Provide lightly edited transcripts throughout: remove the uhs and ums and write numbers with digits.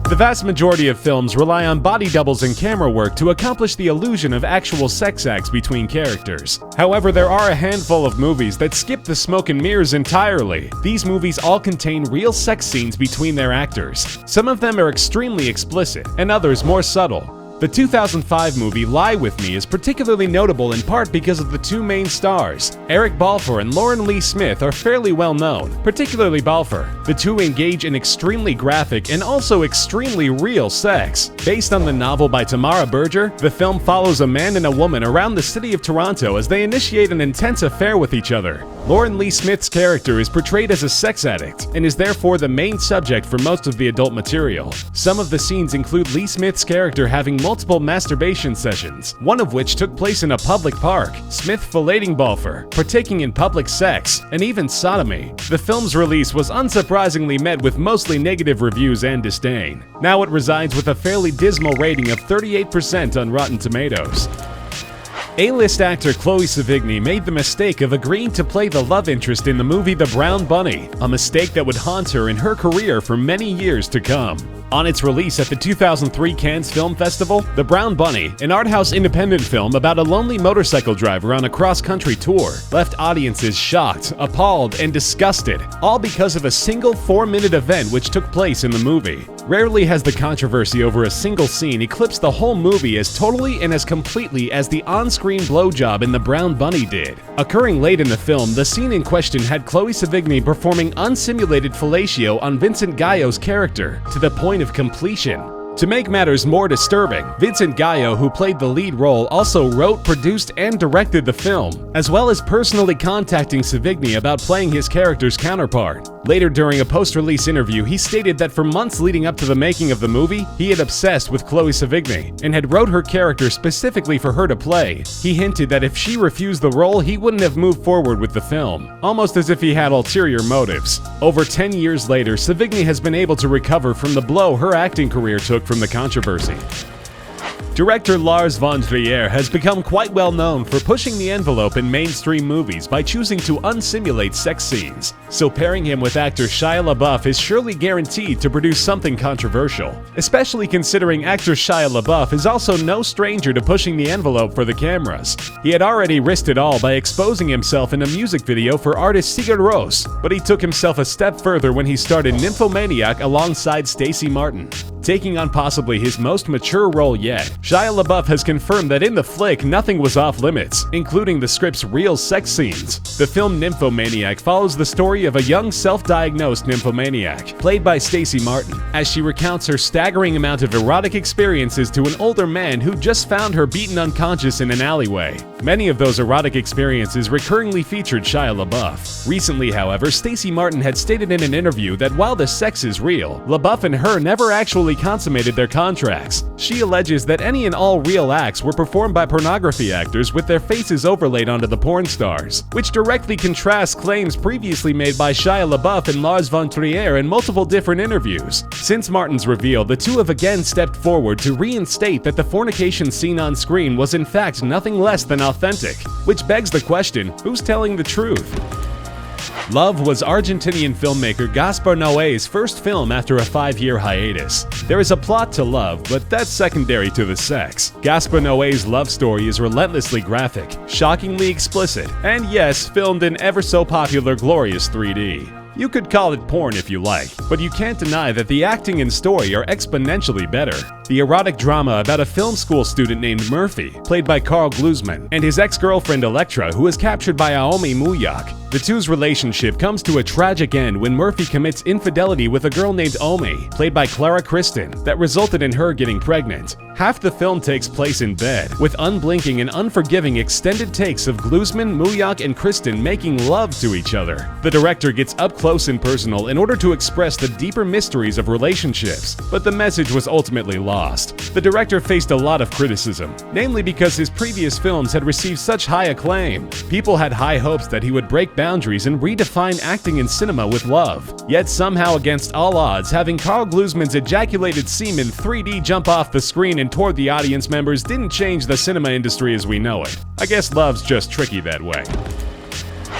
The vast majority of films rely on body doubles and camera work to accomplish the illusion of actual sex acts between characters. However, there are a handful of movies that skip the smoke and mirrors entirely. These movies all contain real sex scenes between their actors. Some of them are extremely explicit, and others more subtle. The 2005 movie Lie With Me is particularly notable in part because of the two main stars. Eric Balfour and Lauren Lee Smith are fairly well known, particularly Balfour. The two engage in extremely graphic and also extremely real sex. Based on the novel by Tamara Berger, the film follows a man and a woman around the city of Toronto as they initiate an intense affair with each other. Lauren Lee Smith's character is portrayed as a sex addict and is therefore the main subject for most of the adult material. Some of the scenes include Lee Smith's character having multiple masturbation sessions, one of which took place in a public park, Smith filleting Balfour, partaking in public sex, and even sodomy. The film's release was unsurprisingly met with mostly negative reviews and disdain. Now it resides with a fairly dismal rating of 38% on Rotten Tomatoes. A-list actor Chloe Sevigny made the mistake of agreeing to play the love interest in the movie The Brown Bunny, a mistake that would haunt her in her career for many years to come. On its release at the 2003 Cannes Film Festival, The Brown Bunny, an art house independent film about a lonely motorcycle driver on a cross-country tour, left audiences shocked, appalled, and disgusted, all because of a single 4-minute event which took place in the movie. Rarely has the controversy over a single scene eclipsed the whole movie as totally and as completely as the on-screen blowjob in The Brown Bunny did. Occurring late in the film, the scene in question had Chloe Sevigny performing unsimulated fellatio on Vincent Gallo's character, to the point of completion. To make matters more disturbing, Vincent Gallo, who played the lead role, also wrote, produced, and directed the film, as well as personally contacting Sevigny about playing his character's counterpart. Later, during a post-release interview, he stated that for months leading up to the making of the movie, he had obsessed with Chloe Sevigny and had wrote her character specifically for her to play. He hinted that if she refused the role, he wouldn't have moved forward with the film, almost as if he had ulterior motives. Over 10 years later, Sevigny has been able to recover from the blow her acting career took from the controversy. Director Lars von Trier has become quite well known for pushing the envelope in mainstream movies by choosing to unsimulate sex scenes, so pairing him with actor Shia LaBeouf is surely guaranteed to produce something controversial, especially considering actor Shia LaBeouf is also no stranger to pushing the envelope for the cameras. He had already risked it all by exposing himself in a music video for artist Sigur Rós, but he took himself a step further when he starred in Nymphomaniac alongside Stacey Martin. Taking on possibly his most mature role yet, Shia LaBeouf has confirmed that in the flick, nothing was off limits, including the script's real sex scenes. The film Nymphomaniac follows the story of a young self-diagnosed nymphomaniac, played by Stacey Martin, as she recounts her staggering amount of erotic experiences to an older man who just found her beaten unconscious in an alleyway. Many of those erotic experiences recurringly featured Shia LaBeouf. Recently, however, Stacey Martin had stated in an interview that while the sex is real, LaBeouf and her never actually consummated their contracts. She alleges that any and all real acts were performed by pornography actors with their faces overlaid onto the porn stars, which directly contrasts claims previously made by Shia LaBeouf and Lars von Trier in multiple different interviews. Since Martin's reveal, the two have again stepped forward to reinstate that the fornication scene on screen was in fact nothing less than authentic, which begs the question, who's telling the truth? Love was Argentinian filmmaker Gaspar Noé's first film after a 5-year hiatus. There is a plot to Love, but that's secondary to the sex. Gaspar Noé's love story is relentlessly graphic, shockingly explicit, and yes, filmed in ever so popular glorious 3D. You could call it porn if you like, but you can't deny that the acting and story are exponentially better. The erotic drama about a film school student named Murphy, played by Carl Glusman, and his ex-girlfriend Electra, who is captured by Aomi Muyak. The two's relationship comes to a tragic end when Murphy commits infidelity with a girl named Omi, played by Clara Kristen, that resulted in her getting pregnant. Half the film takes place in bed, with unblinking and unforgiving extended takes of Glusman, Muyak, and Kristen making love to each other. The director gets up close and personal in order to express the deeper mysteries of relationships, but the message was ultimately lost. The director faced a lot of criticism, namely because his previous films had received such high acclaim. People had high hopes that he would break boundaries and redefine acting in cinema with Love. Yet somehow, against all odds, having Carl Glusman's ejaculated semen 3D jump off the screen and toward the audience members didn't change the cinema industry as we know it. I guess Love's just tricky that way.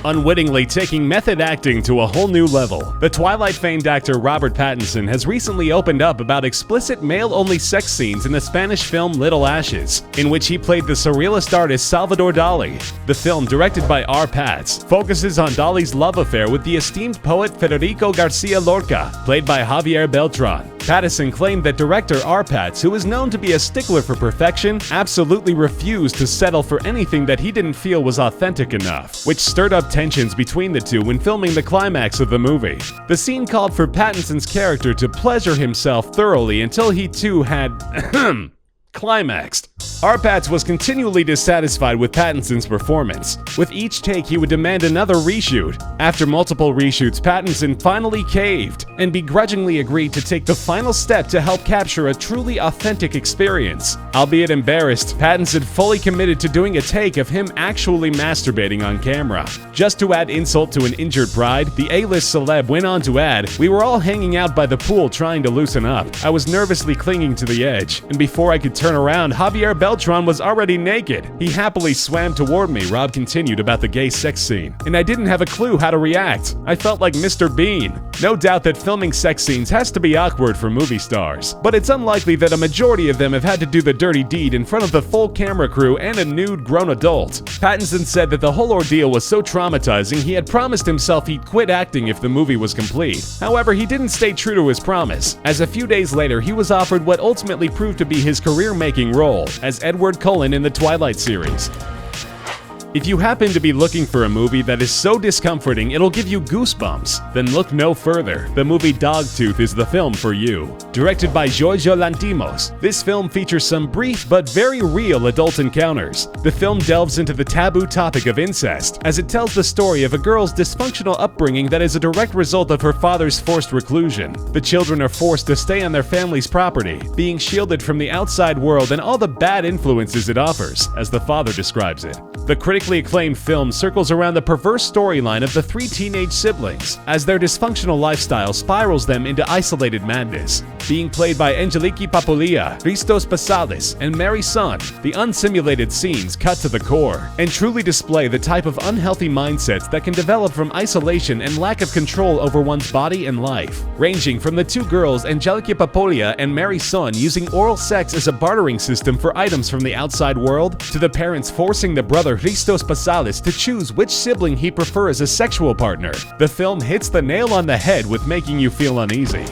unwittingly taking method acting to a whole new level. The Twilight-famed actor Robert Pattinson has recently opened up about explicit male-only sex scenes in the Spanish film Little Ashes, in which he played the surrealist artist Salvador Dali. The film, directed by R. Pats, focuses on Dali's love affair with the esteemed poet Federico Garcia Lorca, played by Javier Beltran. Pattinson claimed that director R. Pats, who is known to be a stickler for perfection, absolutely refused to settle for anything that he didn't feel was authentic enough, which stirred up tensions between the two when filming the climax of the movie. The scene called for Pattinson's character to pleasure himself thoroughly until he too had climaxed. R. Pats was continually dissatisfied with Pattinson's performance. With each take, he would demand another reshoot. After multiple reshoots, Pattinson finally caved and begrudgingly agreed to take the final step to help capture a truly authentic experience. Albeit embarrassed, Pattinson fully committed to doing a take of him actually masturbating on camera. Just to add insult to an injured pride, the A-list celeb went on to add, "We were all hanging out by the pool trying to loosen up. I was nervously clinging to the edge, and before I could turn around, Javier Beltran was already naked. He happily swam toward me," Rob continued about the gay sex scene, "and I didn't have a clue how to react. I felt like Mr. Bean." No doubt that filming sex scenes has to be awkward for movie stars, but it's unlikely that a majority of them have had to do the dirty deed in front of the full camera crew and a nude grown adult. Pattinson said that the whole ordeal was so traumatizing he had promised himself he'd quit acting if the movie was complete. However, he didn't stay true to his promise, as a few days later he was offered what ultimately proved to be his career-making role as Edward Cullen in the Twilight series. If you happen to be looking for a movie that is so discomforting it'll give you goosebumps, then look no further. The movie Dogtooth is the film for you. Directed by Giorgio Lanthimos, this film features some brief but very real adult encounters. The film delves into the taboo topic of incest, as it tells the story of a girl's dysfunctional upbringing that is a direct result of her father's forced reclusion. The children are forced to stay on their family's property, being shielded from the outside world and all the bad influences it offers, as the father describes it. The critically acclaimed film circles around the perverse storyline of the three teenage siblings, as their dysfunctional lifestyle spirals them into isolated madness. Being played by Angeliki Papulia, Christos Passalis, and Mary Sun, the unsimulated scenes cut to the core, and truly display the type of unhealthy mindsets that can develop from isolation and lack of control over one's body and life, ranging from the two girls Angeliki Papulia and Mary Sun using oral sex as a bartering system for items from the outside world, to the parents forcing the brother Christos Passalis to choose which sibling he prefers as a sexual partner. The film hits the nail on the head with making you feel uneasy.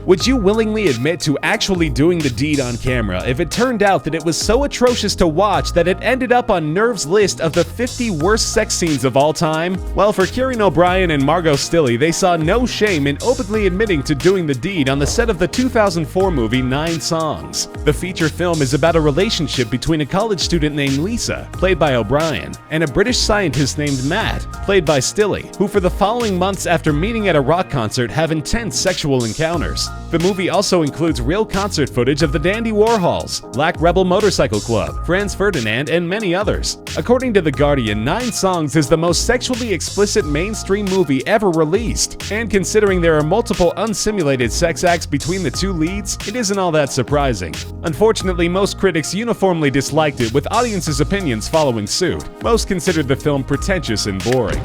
Would you willingly admit to actually doing the deed on camera if it turned out that it was so atrocious to watch that it ended up on Nerve's list of the 50 worst sex scenes of all time? Well, for Kieran O'Brien and Margot Stilley, they saw no shame in openly admitting to doing the deed on the set of the 2004 movie 9 Songs. The feature film is about a relationship between a college student named Lisa, played by O'Brien, and a British scientist named Matt, played by Stilley, who for the following months after meeting at a rock concert have intense sexual encounters. The movie also includes real concert footage of the Dandy Warhols, Black Rebel Motorcycle Club, Franz Ferdinand, and many others. According to The Guardian, 9 Songs is the most sexually explicit mainstream movie ever released, and considering there are multiple unsimulated sex acts between the two leads, it isn't all that surprising. Unfortunately, most critics uniformly disliked it, with audiences' opinions following suit. Most considered the film pretentious and boring.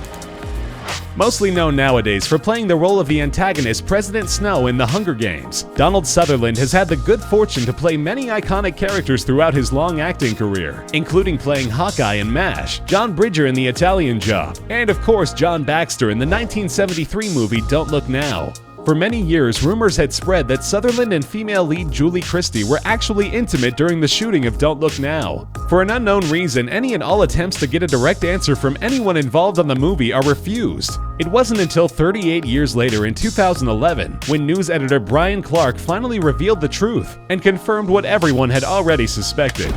Mostly known nowadays for playing the role of the antagonist President Snow in The Hunger Games, Donald Sutherland has had the good fortune to play many iconic characters throughout his long acting career, including playing Hawkeye in MASH, John Bridger in The Italian Job, and of course John Baxter in the 1973 movie Don't Look Now. For many years, rumors had spread that Sutherland and female lead Julie Christie were actually intimate during the shooting of Don't Look Now. For an unknown reason, any and all attempts to get a direct answer from anyone involved on the movie are refused. It wasn't until 38 years later in 2011 when news editor Brian Clark finally revealed the truth and confirmed what everyone had already suspected.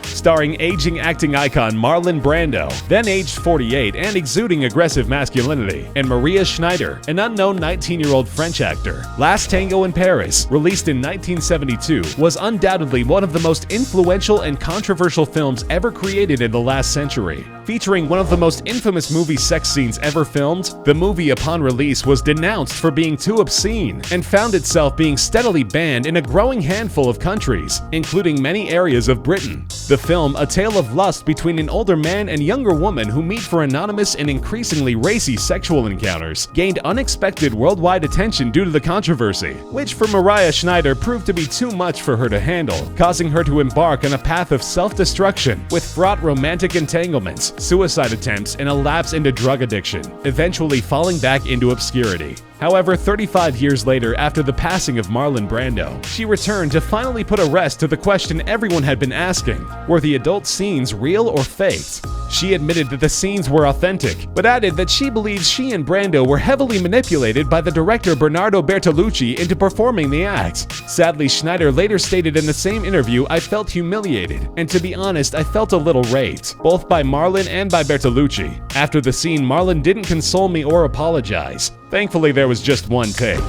Starring aging acting icon Marlon Brando, then aged 48 and exuding aggressive masculinity, and Maria Schneider, an unknown 19-year-old French actor. Last Tango in Paris, released in 1972, was undoubtedly one of the most influential and controversial films ever created in the last century. Featuring one of the most infamous movie sex scenes ever filmed, the movie upon release was denounced for being too obscene and found itself being steadily banned in a growing handful of countries, including many areas of Britain. The film a tale of lust between an older man and younger woman who meet for anonymous and increasingly racy sexual encounters, gained unexpected worldwide attention due to the controversy, which for Mariah Schneider proved to be too much for her to handle, causing her to embark on a path of self-destruction with fraught romantic entanglements, suicide attempts, and a lapse into drug addiction, eventually falling back into obscurity. However, 35 years later, after the passing of Marlon Brando, she returned to finally put a rest to the question everyone had been asking: were the adult scenes real or faked? She admitted that the scenes were authentic, but added that she believes she and Brando were heavily manipulated by the director Bernardo Bertolucci into performing the act. Sadly, Schneider later stated in the same interview, "I felt humiliated, and to be honest, I felt a little raped, both by Marlon and by Bertolucci. After the scene, Marlon didn't console me or apologize. Thankfully, there was just one take."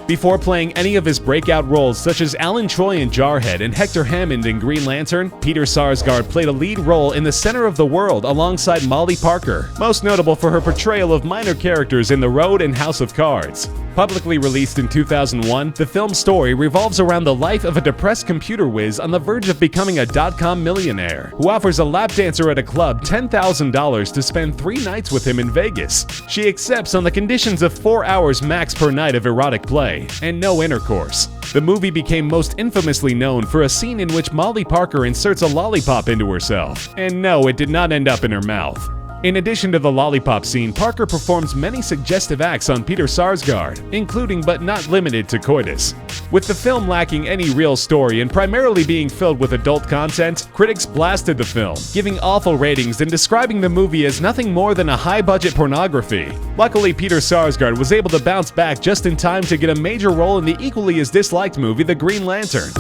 Before playing any of his breakout roles such as Alan Troy in Jarhead and Hector Hammond in Green Lantern, Peter Sarsgaard played a lead role in The Center of the World alongside Molly Parker, most notable for her portrayal of minor characters in The Road and House of Cards. Publicly released in 2001, the film's story revolves around the life of a depressed computer whiz on the verge of becoming a dot-com millionaire, who offers a lap dancer at a club $10,000 to spend 3 nights with him in Vegas. She accepts on the conditions of 4 hours max per night of erotic play, and no intercourse. The movie became most infamously known for a scene in which Molly Parker inserts a lollipop into herself. And no, it did not end up in her mouth. In addition to the lollipop scene, Parker performs many suggestive acts on Peter Sarsgaard, including but not limited to coitus. With the film lacking any real story and primarily being filled with adult content, critics blasted the film, giving awful ratings and describing the movie as nothing more than a high-budget pornography. Luckily, Peter Sarsgaard was able to bounce back just in time to get a major role in the equally as disliked movie The Green Lantern.